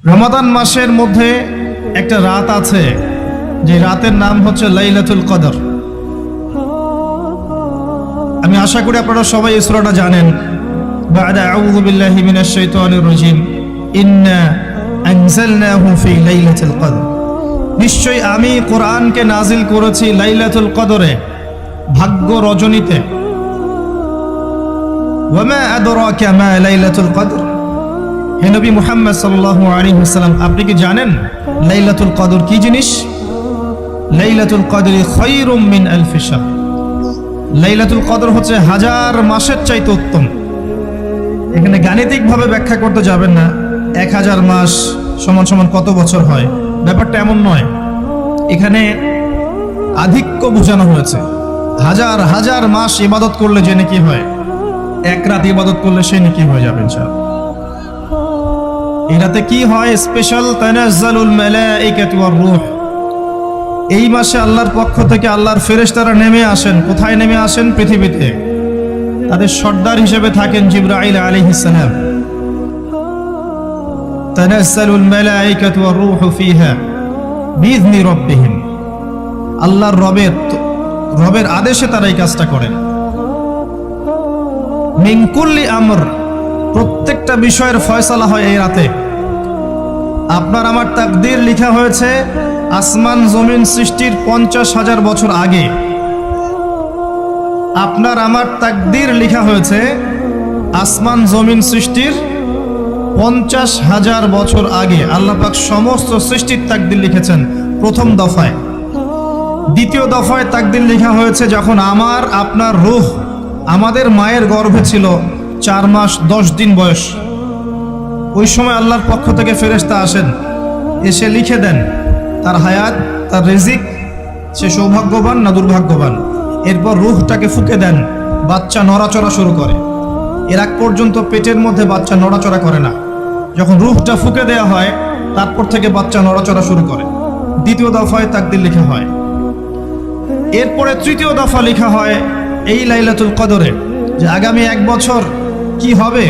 রমাদান মাসের মধ্যে একটা রাত আছে, যে রাতের নাম হচ্ছে লাইলাতুল কদর। আমি আশা করি আপনারা সবাই এই সূরাটা জানেন। বা'দা আউযু বিল্লাহি মিনাশ শাইতানির রাজীম, ইন্না আনজালনাহু ফি লাইলাতুল কদর। নিশ্চয়ই আমি কোরআনকে নাজিল করেছি লাইলাতুল কদরে, ভাগ্য রজনীতে। ওয়া মা আদরাকা মা লাইলাতুল কদর। হে নবী মুহাম্মদ সাল্লাল্লাহু আলাইহি ওয়াসাল্লাম, আপনি কি জানেন লাইলাতুল কদর কি জিনিস? লাইলাতুল কদরি খায়রুম মিন আলফি শাহর। লাইলাতুল কদর হচ্ছে হাজার মাসের চাইতে উত্তম। এখানে গাণিতিকভাবে ব্যাখ্যা করতে যাবেন না 1000 মাস সমান সমান কত বছর হয়, ব্যাপারটা এমন নয়। এখানে আধিক্য বোঝানো হয়েছে। হাজার হাজার মাস ইবাদত করলে যে নেকি হয়, এক রাত ইবাদত করলে সে নেকি হয়ে যাবে ইনশাআল্লাহ। এই রাতে কি হয়? স্পেশাল তানাজ্জালুল মালাইকাতু ওয়ার রূহ। এই মাসে আল্লাহর পক্ষ থেকে আল্লাহর ফেরেশতারা নেমে আসেন। কোথায় নেমে আসেন? পৃথিবীতে। তাদের সর্দার হিসেবে থাকেন জিবরাইল আলাইহিস সালাম। তানাজ্জালুল মালাইকাতু ওয়ার রূহু ফিহা বিইذনি রাব্বিহিম। আল্লাহর রবের আদেশে তারা এই কাজটা করেন। মিন কুল্লি আমর, প্রত্যেকটা বিষয়ের ফয়সালা হয় এই রাতে। আপনার আমার তাকদীর লেখা হয়েছে আসমান জমিন সৃষ্টির 50,000 বছর আগে। আপনার আমার তাকদীর লেখা হয়েছে আসমান জমিন সৃষ্টির 50,000 বছর আগে। আল্লাহ পাক সমস্ত সৃষ্টির তাকদীর লিখেছেন প্রথম দফায়। দ্বিতীয় দফায় তাকদীর লেখা হয়েছে যখন আমার আপনার রূহ আমাদের মায়ের গর্ভে ছিল 4 মাস 10 দিন বয়স। ওই সময় আল্লাহর পক্ষ থেকে ফেরেশতা আসেন, এসে লিখে দেন তার হায়াত, তার রিজিক, সে সৌভাগ্যবান না দুর্ভাগ্যবান। এরপর রূহটাকে ফুঁকে দেন, বাচ্চা নড়াচড়া শুরু করে। এর আগ পর্যন্ত পেটের মধ্যে বাচ্চা নড়াচড়া করে না। যখন রূহটা ফুঁকে দেওয়া হয়, তারপর থেকে বাচ্চা নড়াচড়া শুরু করে। দ্বিতীয় দফায় তাকদীর লেখা হয়। এরপরে তৃতীয় দফা লেখা হয় এই লাইলাতুল কদরে, যে আগামী 1 বছর কি হবে,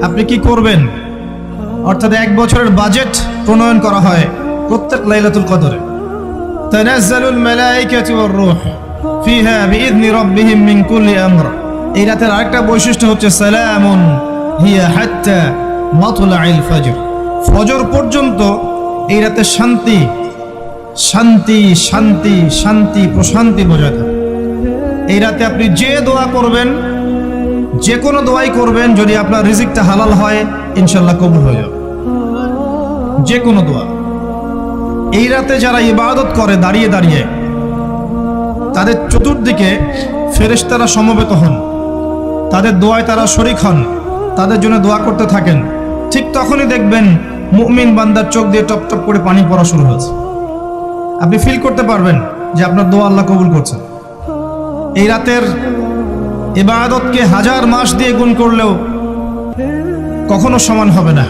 আপনি কি করবেন। অর্থাৎ 1 বছরের বাজেট প্রণয়ন করা হয় প্রত্যেক লাইলাতুল কদরে। তানাজ্জালুল মালাইকাতু ওয়ার রূহ ফিহা বিইذনি রাব্বিহিম মিন কুল্লি আমর। এই রাতের আরেকটা বৈশিষ্ট্য হচ্ছে সালামুন হিয়া হাত্তা মাতলাইল ফজর। ফজর পর্যন্ত এই রাতে শান্তি শান্তি শান্তি শান্তি প্রশান্তি বজায় থাকে। এই রাতে আপনি যে দোয়া করবেন, যে কোনো দোয়াই করবেন, যদি আপনার রিজিকটা হালাল হয় ইনশাআল্লাহ কবুল হয়ে যাবে। যে কোনো দোয়া। এই রাতে যারা ইবাদত করে দাঁড়িয়ে দাঁড়িয়ে, তাদের চতুর্দিকে ফেরেশতারা সমবেত হন, তাদের দোয়ায় তারা শরীক হন, তাদের জন্য দোয়া করতে থাকেন। ঠিক তখনই দেখবেন মুমিন বান্দার চোখ দিয়ে টপ টপ করে পানি পড়া শুরু হয়েছে। আপনি ফিল করতে পারবেন যে আপনার দোয়া আল্লাহ কবুল করছেন। এই রাতের ইবাদতকে 1000 মাস দিয়ে গুণ করলেও কখনো সমান হবে না।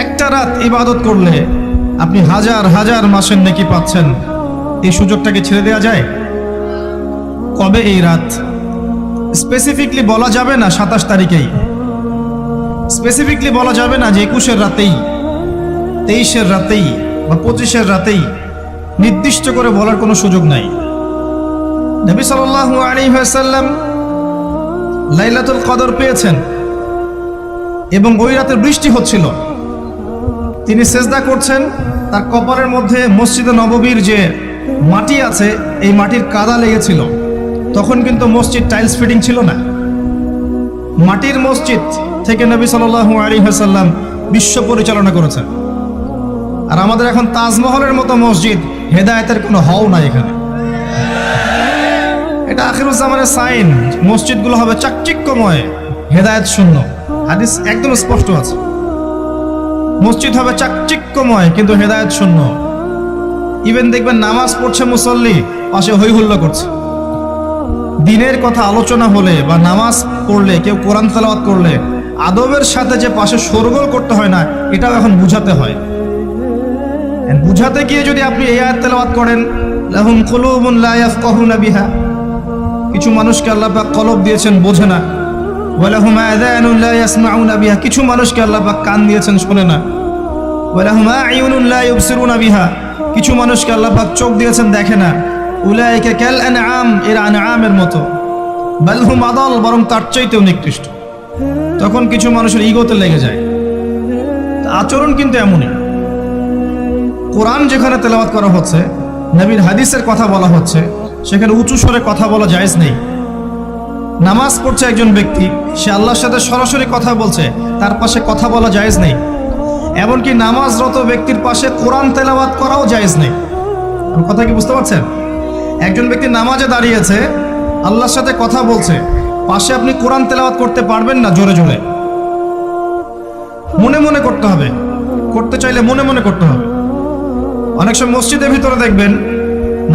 একটা রাত ইবাদত করলে আপনি হাজার হাজার মাসের নেকি পাচ্ছেন। এই সুযোগটাকে ছেড়ে দেওয়া যায়? কবে এই রাত স্পেসিফিকলি বলা যাবে না 27 তারিখেই, স্পেসিফিকলি বলা যাবে না যে 21-এর রাতেই, 23-এর রাতেই বা 25-এর রাতেই। নির্দিষ্ট করে বলার কোনো সুযোগ নাই। নবী সাল্লাল্লাহু আলাইহি ওয়াসাল্লাম লাইলাতুল কদর পেয়েছেন এবং ওই রাতে বৃষ্টি হচ্ছিল। তিনি সেজদা করছেন, তার কপালের মধ্যে মসজিদে নববীর যে মাটি আছে এই মাটির কাদা লেগেছিল। তখন কিন্তু মসজিদ টাইলস ফিটিং ছিল না। মাটির মসজিদ থেকে নবী সাল্লাল্লাহু আলাইহি ওয়াসাল্লাম বিশ্ব পরিচালনা করেছেন। আর আমাদের এখন তাজমহলের মতো মসজিদ, হেদায়েতের কোনো হও নাই এখানে। এটা আখিরুজ্জামানের সাইন। মসজিদগুলো হবে চাকচিক্যময়, হেদায়েত শূন্য। হাদিস একদম স্পষ্ট আছে, মসজিদ হবে চাকচিক্যময় কিন্তু হেদায়েত শূন্য। ইভেন দেখবেন নামাজ পড়ছে মুসল্লি, পাশে হই হুল্লা করছে। দিনের কথা আলোচনা হলে বা নামাজ পড়লে, কেউ কোরআন তেলাওয়াত করলে আদবের সাথে যে পাশে শোরগোল করতে হয় না, এটাও এখন বুঝাতে হয়। বুঝাতে গিয়ে যদি আপনি এই আয়াত তেলাওয়াত করেন, লাহুম কুলুবুন লা ইয়াফকাহুনা বিহা, কিছু মানুষকে আল্লাহ পাক কলব দিয়েছেন, বোঝে না। ওয়া লাহুম আযানুন লা ইয়াসমাউনা বিহা, কিছু মানুষকে আল্লাহ পাক কান দিয়েছেন, শোনে না। ওয়ালাহুম আ'ইউনুন লা ইউবসিরুনা বিহা, কিছু মানুষকে আল্লাহ পাক চোখ দিয়েছেন দেখে না। উলাইকা কাল আনআম, এরা আনআমের মতো। বাল হুম আদাল, বরং তার চাইতেও নিকৃষ্ট। তখন কিছু মানুষের ইগোতে লেগে যায়। আচরণ কিন্তু এমনই। কোরআন যেখানে তেলাওয়াত করা হচ্ছে, নবীর হাদিসের কথা বলা হচ্ছে, সেখানে উঁচু স্বরে কথা বলা জায়েজ নেই। নামাজ পড়ছে একজন ব্যক্তি, সে আল্লাহর সাথে সরাসরি কথা বলছে, তার পাশে কথা বলা জায়েজ নেই। এমনকি নামাজরত ব্যক্তির পাশে কোরআন তেলাওয়াত করাও জায়েজ নেই। কথা কি বুঝতে পারছেন? একজন ব্যক্তি নামাজে দাঁড়িয়েছে, আল্লাহর সাথে কথা বলছে, পাশে আপনি কোরআন তেলাওয়াত করতে পারবেন না জোরে জোরে। মনে মনে করতে হবে, করতে চাইলে মনে মনে করতে হবে। অনেক সময় মসজিদের ভিতরে দেখবেন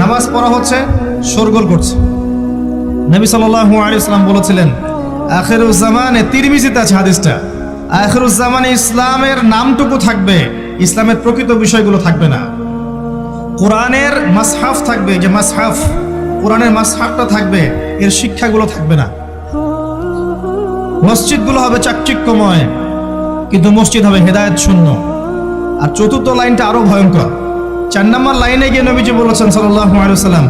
নামাজ পড়া হচ্ছে, শোরগোল করছে। নবী সাল্লাল্লাহু আলাইহি ওয়াসাল্লাম বলেছিলেন, আখিরুজ জামানে, তিরমিজিতে আছে হাদিসটা, আখিরুজ জামানে ইসলামের নামটুকু থাকবে, ইসলামের প্রকৃত বিষয়গুলো থাকবে না। কোরআনের মাসহাফ থাকবে, যে মাসহাফ, কোরআনের মাসহাফটা থাকবে, এর শিক্ষাগুলো থাকবে না। মসজিদগুলো হবে চাকচিক্যময়, কিন্তু মসজিদ হবে হেদায়েত শূন্য। আর চতুর্থ লাইনটা আরো ভয়ঙ্কর। 4 নম্বর লাইনে গিয়ে নবীজি বলেছেন সাল্লাল্লাহু আলাইহি ওয়াসাল্লাম,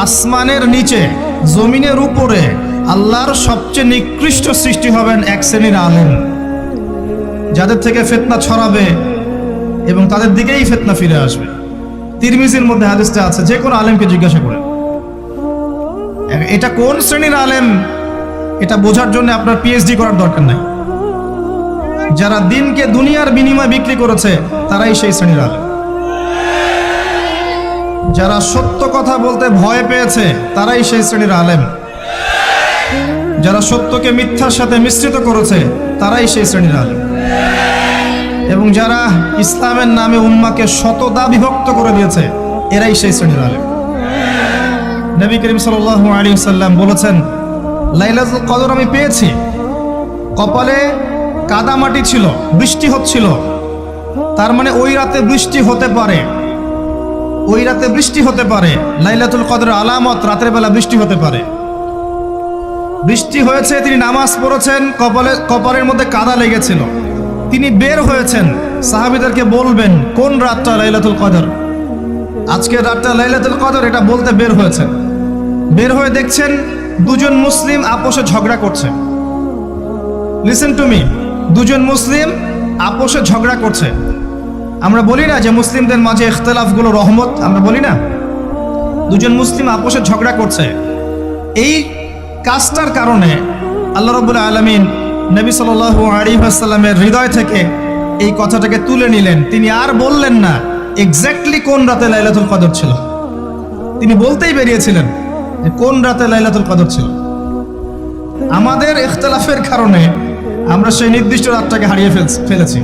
আসমানের নিচে, জমিনের উপরে আল্লাহর সবচেয়ে নিকৃষ্ট সৃষ্টি হবেন এক শ্রেণীর আলেম, যাদের থেকে ফিতনা ছড়াবে এবং তাদের দিকেই ফিতনা ফিরে আসবে। তিরমিজির মধ্যে হাদিসটা আছে, যে কোনো আলেমকে জিজ্ঞাসা করে এটা কোন শ্রেণীর আলেম, এটা বোঝার জন্য আপনার পিএইচডি করার দরকার নাই। যারা দিনকে দুনিয়ার বিনিময়ে বিক্রি করেছে, তারাই সেই শ্রেণীর আলেম। যারা সত্য কথা বলতে ভয় পেয়েছে, তারাই সেই শ্রেণীর আলেম। যারা সত্যকে মিথ্যার সাথে মিশ্রিত করেছে, তারাই সেই শ্রেণীর আলেম। এবং যারা ইসলামের নামে উম্মাকে শতদা বিভক্ত করে দিয়েছে, এরাই সেই শ্রেণীর আলেম। নবী করিম সাল্লাল্লাহু আলাইহি ওয়াসাল্লাম বলেছেন, লাইলাতুল কদর আমি পেয়েছি, কপালে কাদা মাটি ছিল, বৃষ্টি হচ্ছিল, তার মানে ওই রাতে বৃষ্টি হতে পারে, ওই রাতে বৃষ্টি হতে পারে। লাইলাতুল কদরের আলামত, রাতের বেলা বৃষ্টি হতে পারে। বৃষ্টি হয়েছে, তিনি নামাজ পড়েছেন, কপালের মধ্যে কাদা লেগেছিল, তিনি বের হয়েছেন, সাহাবীদেরকে বলবেন কোন রাতটা লাইলাতুল কদর, আজকের রাতটা লাইলাতুল কদর, এটা বলতে বের হয়েছেন। বের হয়ে দেখছেন দুজন মুসলিম আপোষে ঝগড়া করছে। লিসেন টু মি, দুজন মুসলিম আপোষে ঝগড়া করছে। আমরা বলি না যে মুসলিমদের মাঝে ইখতিলাফগুলো রহমত, আমরা বলি না? দুজন মুসলিম আপোষে ঝগড়া করছে, এই কাজটার কারণে আল্লাহ রাব্বুল আলামিন নবী সাল্লাল্লাহু আলাইহি ওয়াসাল্লামের হৃদয় থেকে এই কথাটাকে তুলে নিলেন। তিনি আর বললেন না এক্স্যাক্টলি কোন রাতে লাইলাতুল কদর ছিল, তিনি বলতেই বেরিয়েছিলেন যে কোন রাতে লাইলাতুল কদর ছিল। আমাদের ইখতিলাফের কারণে আমরা সেই নির্দিষ্ট রাতটাকে হারিয়ে ফেলেছি।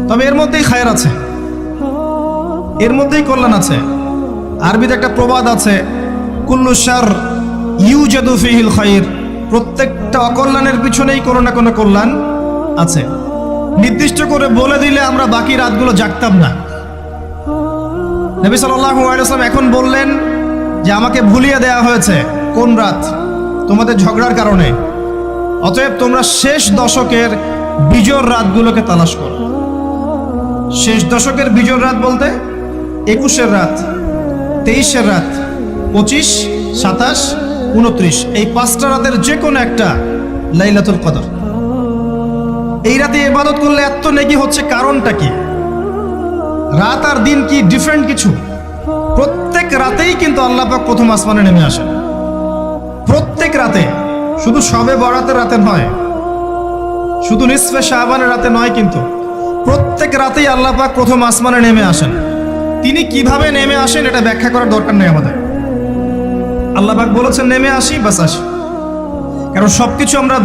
তবে এর মধ্যেই খায়ের আছে, এর মধ্যেই কল্যাণ আছে। আরবিতে একটা প্রবাদ আছে, কুল্লু শার ইউজাদু ফিহিল খায়র, প্রত্যেকটা অকল্যাণের পিছনেই কোনো না কোনো কল্যাণ আছে। নির্দিষ্ট করে বলে দিলে আমরা বাকি রাতগুলো জাগতাম না। নবী সাল্লাল্লাহু আলাইহি ওয়াসাল্লাম এখন বললেন যে আমাকে ভুলিয়ে দেওয়া হয়েছে কোন রাত, তোমাদের ঝগড়ার কারণে। অতএব তোমরা শেষ দশকের বিজোড় রাতগুলোকে তালাশ করো। শেষ দশকের বিজোড় রাত বলতে 21-এর রাত, 23-এর রাত, 25, 27, 29, এই 5টা রাতের যে কোনো একটা লাইলাতুল কদর। এই রাতে ইবাদত করলে এত নেকি হচ্ছে, কারণটা কি? রাত আর দিন কি ডিফারেন্ট কিছু? প্রত্যেক রাতেই কিন্তু আল্লাহ পাক প্রথম আসমানে নেমে আসেন, প্রত্যেক রাতে, শুধু শবে বরাতের রাতে নয়, শুধু নিসফে শাবানের রাতে নয়, কিন্তু প্রত্যেক রাতেই আল্লাহ পাক প্রথম আসমানে নেমে আসেন। তিনি কিভাবে নেমে আসেন এটা ব্যাখ্যা করার দরকার নেই আমাদের। আল্লাহ পাক বলেছেন নেমে আসি, বাস আসি। কারণ সবকিছু আমরা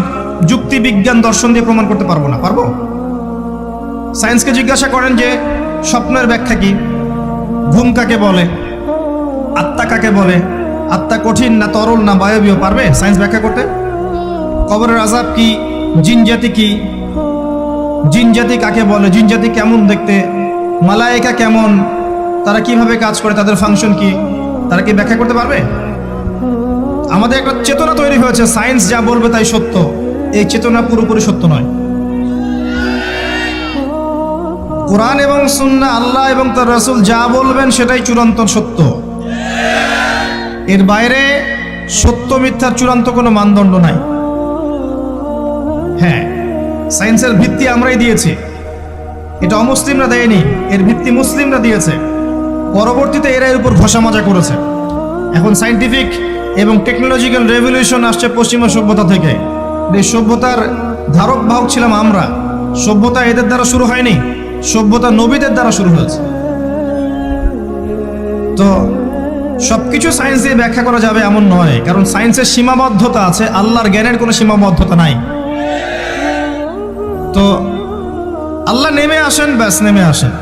যুক্তি, বিজ্ঞান, দর্শন দিয়ে প্রমাণ করতে পারবো না। পারবো? সায়েন্সকে জিজ্ঞাসা করেন যে স্বপ্নের ব্যাখ্যা কি, ঘুম কাকে বলে, আত্মা কাকে বলে, আত্মা কঠিন না তরল না বায়বীয়, পারবে সায়েন্স ব্যাখ্যা করতে? কবরের আযাব কি, জিন জাতি কি, জিন জাতি কাকে বলে, জিন জাতি কেমন দেখতে, মালায়েকা কেমন, তারা কিভাবে কাজ করে, তাদের ফাংশন কি, তারা কি ব্যাখ্যা করতে পারবে? আমাদের একটা চেতনা তৈরি হয়েছে, সায়েন্স যা বলবে তাই সত্য। এই চেতনা পুরোপুরি সত্য নয়। কোরআন এবং সুন্নাহ, আল্লাহ এবং তার রাসূল যা বলবেন সেটাই চূড়ান্ত সত্য। এর বাইরে সত্য মিথ্যার চূড়ান্ত কোনো মানদণ্ড নাই। হ্যাঁ, সায়েন্সের ভিত্তি আমরাই দিয়েছি, এটা অমুসলিমরা দেয়নি, এর ভিত্তি মুসলিমরা দিয়েছে। পরবর্তীতে এরা এর উপর ঘষা মাজা করেছে। এখন সায়েন্টিফিক এবং টেকনোলজিক্যাল রেভলিউশন আসছে পশ্চিমা সভ্যতা থেকে। এই সভ্যতার ধারক বাহক ছিলাম আমরা। সভ্যতা এদের দ্বারা শুরু হয়নি, সভ্যতা নবীদের দ্বারা শুরু হয়েছে। তো সবকিছু সায়েন্স দিয়ে ব্যাখ্যা করা যাবে এমন নয়, কারণ সায়েন্সের সীমাবদ্ধতা আছে, আল্লাহর জ্ঞানের কোনো সীমাবদ্ধতা নাই। তো আল্লাহ নেমে আসেন, ব্যাস নেমে আসেন।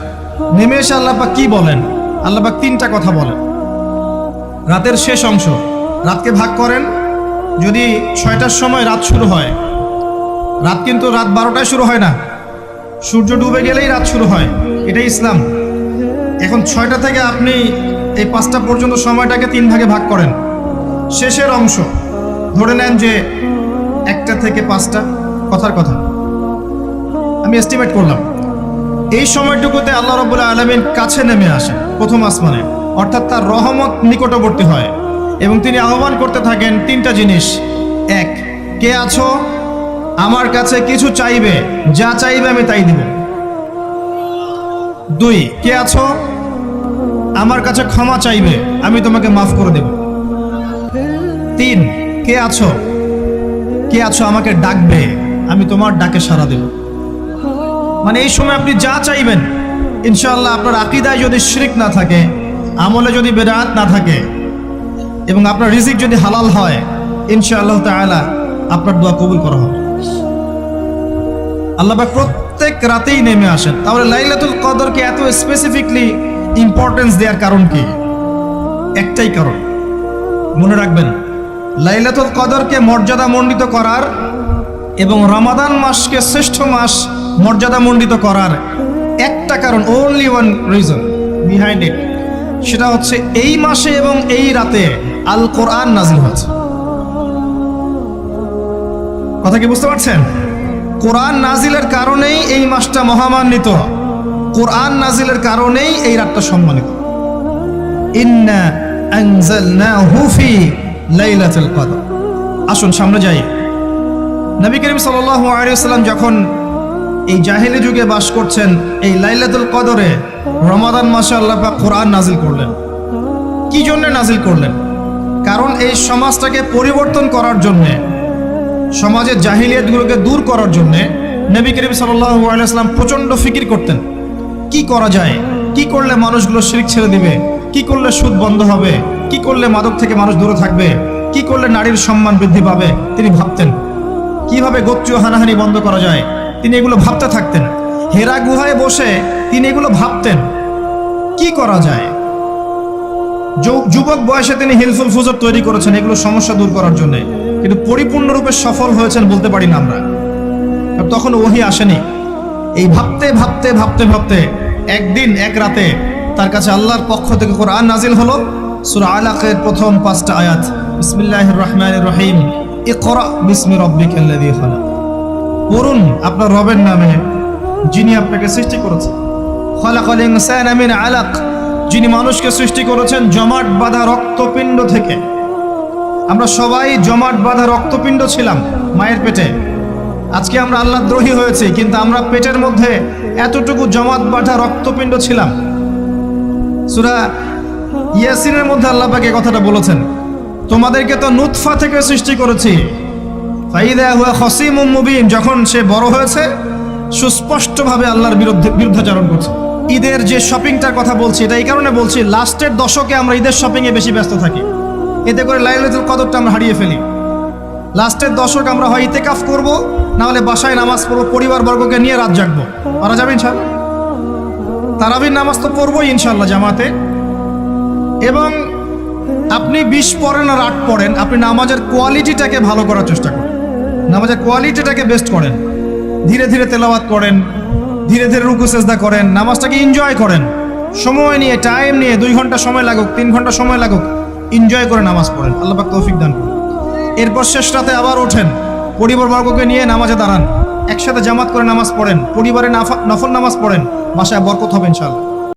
নেমে এসে আল্লাহ পাক কি বলেন? আল্লাহ পাক তিনটা কথা বলেন। রাতের শেষ অংশ, রাতকে ভাগ করেন। যদি 6টার সময় রাত শুরু হয়, রাত কিন্তু রাত 12টায় শুরু হয় না, সূর্য ডুবে গেলেই রাত শুরু হয়, এটাই ইসলাম। এখন 6টা থেকে আপনি এই 5টা পর্যন্ত সময়টাকে 3 ভাগে ভাগ করেন। শেষের অংশ ধরে নেন যে 1টা থেকে 5টা, কথার কথা আমি এস্টিমেট করলাম। এই সময়টুকুতে আল্লাহ রাব্বুল আলামিন কাছে নেমে আসেন প্রথম আসমানে, অর্থাৎ তার রহমত নিকটবর্তী হয় এবং তিনি আহ্বান করতে থাকেন 3টা জিনিস। 1, কে আছো? আমার কাছে কিছু চাইবে, যা চাইবে আমি তাই দিব। 2, কে আছো? আমার কাছে ক্ষমা চাইবে, আমি তোমাকে মাফ করে দেব। 3, কে আছো? কে আছো আমাকে ডাকবে, আমি তোমার ডাকে সাড়া দেব। মানে এই সময় আপনি যা চাইবেন, ইনশাআল্লাহ আপনার আকীদায় যদি শিরক না থাকে, আমলে যদি বেদাত না থাকে এবং আপনার রিজিক যদি হালাল হয়, ইনশাআল্লাহ তাআলা আপনার দোয়া কবুল করা হবে। আল্লাহ পাক প্রত্যেক রাতেই নেমে আসেন। তাহলে লাইলাতুল কদরকে এত স্পেসিফিকলি ইম্পর্টেন্স দেওয়ার কারণ কি? একটাই কারণ, মনে রাখবেন, লাইলাতুল কদরকে মর্যাদামণ্ডিত করার এবং রমাদান মাসকে শ্রেষ্ঠ মাস মর্যাদামণ্ডিত করার একটা কারণ, only one reason behind it, সেটা হচ্ছে এই মাসে এবং এই রাতে আল কোরআন নাজিল হয়েছে। কথা কি বুঝতে পারছেন? কোরআন নাজিলের কারণেই এই মাসটা মহামান্বিত, কোরআন নাজিলের কারণেই এই রাতটা সম্মানিত। ইন্না আনজালনাহু ফি লাইলাতুল কদর। আসুন সামনে যাই। নবী করিম সাল্লাল্লাহু আলাইহি ওয়াসাল্লাম যখন এই জাহেলি যুগে বাস করছেন, এই লাইলাতুল কদরে রমাদান মাসে আল্লাহ পাক কোরআন নাজিল করলেন। কি জন্য নাজিল করলেন? কারণ এই সমাজটাকে পরিবর্তন করার জন্যে, সমাজের জাহিলিয়াতগুলোকে দূর করার জন্যে নবী করিম সাল্লাল্লাহু আলাইহি ওয়াসাল্লাম প্রচণ্ড ফিকির করতেন। কি করা যায়, কি করলে মানুষগুলো শিরক ছেড়ে দিবে, কি করলে সুদ বন্ধ হবে, কি করলে মাদক থেকে মানুষ দূরে থাকবে, কি করলে নারীর সম্মান বৃদ্ধি পাবে। তিনি ভাবতেন কিভাবে গোত্রীয় হানাহানি বন্ধ করা যায়, তিনি এগুলো ভাবতে থাকতেন। হেরা গুহায় বসে তিনি এগুলো ভাবতেন কি করা যায়। যুবক বয়সে তিনি হিলফুল ফুজর তৈরি করেছেন এগুলো সমস্যা দূর করার জন্য, কিন্তু পরিপূর্ণরূপে সফল হয়েছেন বলতে পারি না আমরা। তখন ওহী আসেনি। এই ভাবতে ভাবতে ভাবতে ভাবতে একদিন এক রাতে তার কাছে আল্লাহর পক্ষ থেকে কোরআন নাজিল হলো। সূরা আলাকের প্রথম 5টা আয়াত, বিসমিল্লাহির রহমানির রহিম, ইকরা বিসমি রাব্বিকাল্লাযী খালাক। পড়ুন আপনার রবের নামে, যিনি আপনাকে সৃষ্টি করেছেন। খালাকাল ইনসানা মিন আলাক, যিনি মানুষকে সৃষ্টি করেছেন জমাট বাঁধা রক্তপিণ্ড থেকে। আমরা সবাই জমাট বাঁধা রক্তপিণ্ড ছিলাম মায়ের পেটে। আজকে আমরা আল্লাহর দ্রোহী হয়েছি, কিন্তু আমরা পেটের মধ্যে এতটুকু জমাট বাঁধা রক্তপিণ্ড ছিলাম। সূরা ইয়াসিনের মধ্যে আল্লাহ পাক এই কথাটা বলেছেন, তোমাদেরকে তো নুতফা থেকে সৃষ্টি করেছি, ফাইদা হুয়া খাসিমুম মুবিন, যখন সে বড় হয়েছে সুস্পষ্টভাবে আল্লাহর বিরুদ্ধাচরণ করছে। ঈদের যে শপিংটার কথা বলছি, এটা এই কারণে বলছি, লাস্টের দশকে আমরা ঈদের শপিংয়ে বেশি ব্যস্ত থাকি, এতে করে লাইলাতুল কদরটা আমরা হারিয়ে ফেলি। লাস্টের দশক আমরা হয় ইতিকাফ করব, না হলে বাসায় নামাজ পড়বো, পরিবারবর্গকে নিয়ে রাত জাগবো। পারা যাবে ইনশাআল্লাহ? তারাবির নামাজ তো পড়বোই ইনশাআল্লাহ জামাতে। এবং আপনি 20 পড়েন আর 8 পড়েন, আপনি নামাজের কোয়ালিটিটাকে ভালো করার চেষ্টা করেন, নামাজের কোয়ালিটিটাকে বেস্ট করেন। ধীরে ধীরে তেলাওয়াত করেন, ধীরে ধীরে রুকু সেজদা করেন, নামাজটাকে এনজয় করেন, সময় নিয়ে, টাইম নিয়ে, 2 ঘন্টা সময় লাগুক, 3 ঘন্টা সময় লাগুক, এনজয় করে নামাজ পড়েন। আল্লাহ পাক তৌফিক দান করুন। এরপর শেষ রাতে আবার ওঠেন, পরিবারবর্গকে নিয়ে নামাজে দাঁড়ান, একসাথে জামাত করে নামাজ পড়েন, পরিবারে নফল নামাজ পড়েন, বাসায় বরকত হবে ইনশাআল্লাহ।